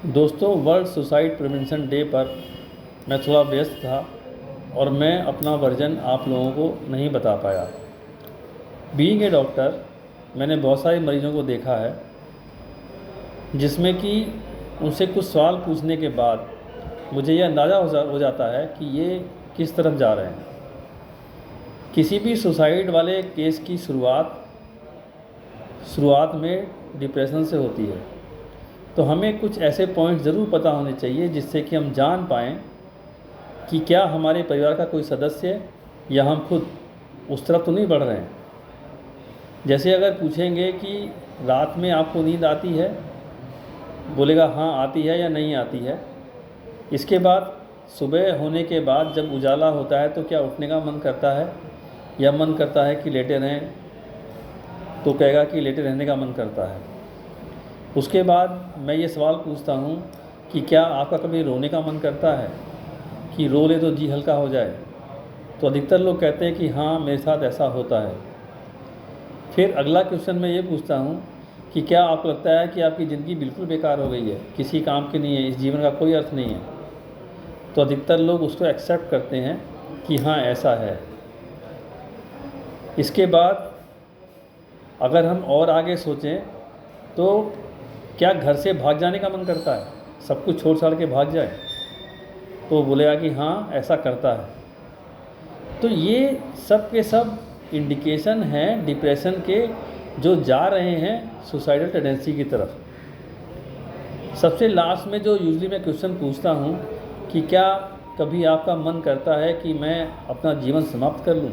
दोस्तों, world suicide prevention day पर मैं थोड़ा व्यस्त था और मैं अपना वर्जन आप लोगों को नहीं बता पाया। बीइंग ए डॉक्टर, मैंने बहुत सारे मरीजों को देखा है जिसमें कि उनसे कुछ सवाल पूछने के बाद मुझे यह अंदाज़ा हो जाता है कि ये किस तरफ जा रहे हैं। किसी भी सुसाइड वाले केस की शुरुआत में डिप्रेशन से होती है, तो हमें कुछ ऐसे पॉइंट ज़रूर पता होने चाहिए जिससे कि हम जान पाएँ कि क्या हमारे परिवार का कोई सदस्य या हम खुद उस तरफ तो नहीं बढ़ रहे हैं। जैसे अगर पूछेंगे कि रात में आपको नींद आती है, बोलेगा हाँ आती है या नहीं आती है। इसके बाद सुबह होने के बाद जब उजाला होता है तो क्या उठने का मन करता है या मन करता है कि लेटे रहें, तो कहेगा कि लेटे रहने का मन करता है। उसके बाद मैं ये सवाल पूछता हूँ कि क्या आपका कभी रोने का मन करता है कि रो ले तो जी हल्का हो जाए, तो अधिकतर लोग कहते हैं कि हाँ मेरे साथ ऐसा होता है। फिर अगला क्वेश्चन मैं ये पूछता हूँ कि क्या आपको लगता है कि आपकी ज़िंदगी बिल्कुल बेकार हो गई है, किसी काम की नहीं है, इस जीवन का कोई अर्थ नहीं है, तो अधिकतर लोग उसको एक्सेप्ट करते हैं कि हाँ ऐसा है। इसके बाद अगर हम और आगे सोचें तो क्या घर से भाग जाने का मन करता है, सब कुछ छोड़ छाड़ के भाग जाए, तो बोलेगा कि हाँ ऐसा करता है। तो ये सब के सब इंडिकेशन हैं डिप्रेशन के, जो जा रहे हैं सुसाइडल टेंडेंसी की तरफ। सबसे लास्ट में जो यूजुअली मैं क्वेश्चन पूछता हूँ कि क्या कभी आपका मन करता है कि मैं अपना जीवन समाप्त कर लूँ,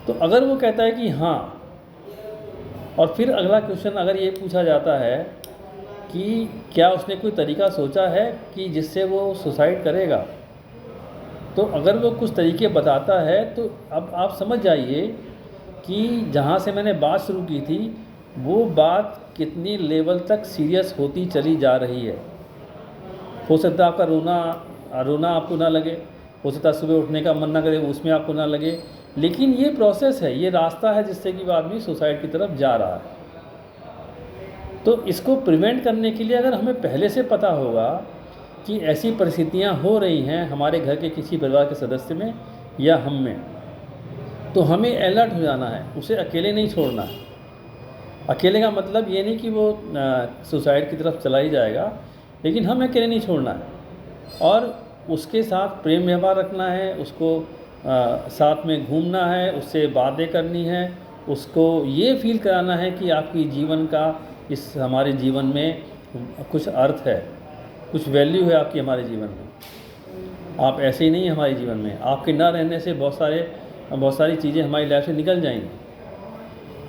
तो अगर वो कहता है कि हाँ, और फिर अगला क्वेश्चन अगर ये पूछा जाता है कि क्या उसने कोई तरीका सोचा है कि जिससे वो सुसाइड करेगा, तो अगर वो कुछ तरीके बताता है तो अब आप समझ जाइए कि जहाँ से मैंने बात शुरू की थी वो बात कितनी लेवल तक सीरियस होती चली जा रही है। हो सकता है आपका रोना आपको ना लगे, हो सकता है सुबह उठने का मन ना करे, उसमें आपको ना लगे, लेकिन ये प्रोसेस है, ये रास्ता है जिससे कि वो आदमी सुसाइड की तरफ जा रहा है। तो इसको प्रिवेंट करने के लिए अगर हमें पहले से पता होगा कि ऐसी परिस्थितियां हो रही हैं हमारे घर के किसी परिवार के सदस्य में या हम में, तो हमें अलर्ट हो जाना है, उसे अकेले नहीं छोड़ना है। अकेले का मतलब ये नहीं कि वो सुसाइड की तरफ चला ही जाएगा, लेकिन हमें अकेले नहीं छोड़ना है और उसके साथ प्रेम व्यवहार रखना है, उसको साथ में घूमना है, उससे बातें करनी है, उसको ये फील कराना है कि आपकी जीवन का इस हमारे जीवन में कुछ अर्थ है, कुछ वैल्यू है आपकी हमारे जीवन में। आप ऐसे ही नहीं हमारे जीवन में, आपके ना रहने से बहुत सारी चीज़ें हमारी लाइफ से निकल जाएंगी।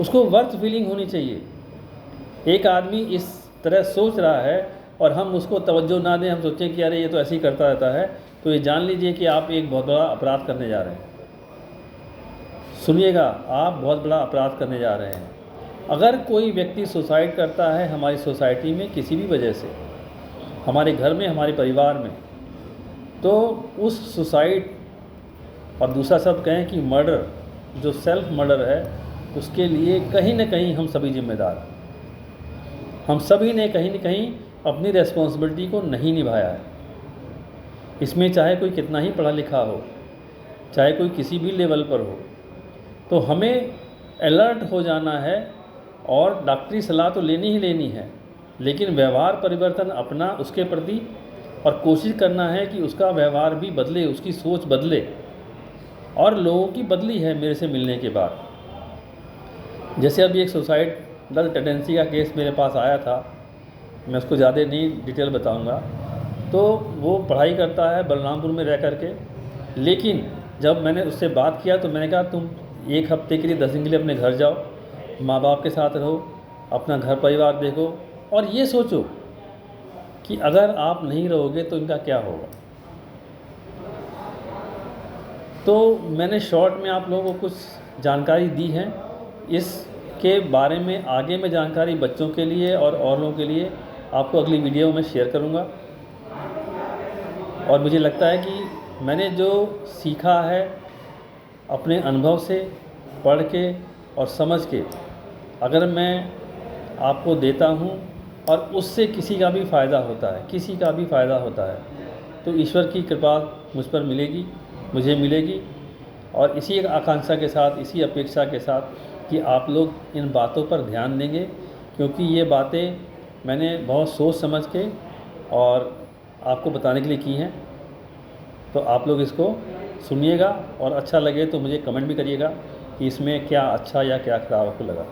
उसको वर्थ फीलिंग होनी चाहिए। एक आदमी इस तरह सोच रहा है और हम उसको तवज्जो ना दें, हम सोचें कि अरे ये तो ऐसे ही करता रहता है, तो ये जान लीजिए कि आप एक बहुत बड़ा अपराध करने जा रहे हैं। सुनिएगा, आप बहुत बड़ा अपराध करने जा रहे हैं। अगर कोई व्यक्ति सुसाइड करता है हमारी सोसाइटी में किसी भी वजह से, हमारे घर में, हमारे परिवार में, तो उस सुसाइड और दूसरा शब्द कहें कि मर्डर, जो सेल्फ मर्डर है, उसके लिए कहीं ना कहीं हम सभी जिम्मेदार हैं। हम सभी ने कहीं ना कहीं अपनी रेस्पॉन्सिबिलिटी को नहीं निभाया है। इसमें चाहे कोई कितना ही पढ़ा लिखा हो, चाहे कोई किसी भी लेवल पर हो, तो हमें अलर्ट हो जाना है और डॉक्टरी सलाह तो लेनी ही लेनी है, लेकिन व्यवहार परिवर्तन अपना उसके प्रति, और कोशिश करना है कि उसका व्यवहार भी बदले, उसकी सोच बदले। और लोगों की बदली है मेरे से मिलने के बाद। जैसे अभी एक सुसाइडल टेंडेंसी का केस मेरे पास आया था, मैं उसको ज़्यादा नहीं डिटेल बताऊंगा। तो वो पढ़ाई करता है बलरामपुर में रह करके, लेकिन जब मैंने उससे बात किया तो मैंने कहा तुम 1 हफ्ते के लिए 10 दिन के लिए अपने घर जाओ, माँ बाप के साथ रहो, अपना घर परिवार देखो और ये सोचो कि अगर आप नहीं रहोगे तो इनका क्या होगा। तो मैंने शॉर्ट में आप लोगों को कुछ जानकारी दी है। इसके बारे में आगे मैं जानकारी बच्चों के लिए और लोगों के लिए आपको अगली वीडियो में शेयर करूंगा। और मुझे लगता है कि मैंने जो सीखा है अपने अनुभव से, पढ़ के और समझ के, अगर मैं आपको देता हूँ और उससे किसी का भी फ़ायदा होता है, किसी का भी फ़ायदा होता है, तो ईश्वर की कृपा मुझ पर मिलेगी, मुझे मिलेगी। और इसी एक आकांक्षा के साथ, इसी अपेक्षा के साथ कि आप लोग इन बातों पर ध्यान देंगे, क्योंकि ये बातें मैंने बहुत सोच समझ के और आपको बताने के लिए की हैं। तो आप लोग इसको सुनिएगा और अच्छा लगे तो मुझे कमेंट भी करिएगा कि इसमें क्या अच्छा या क्या ख़राब आपको लगा।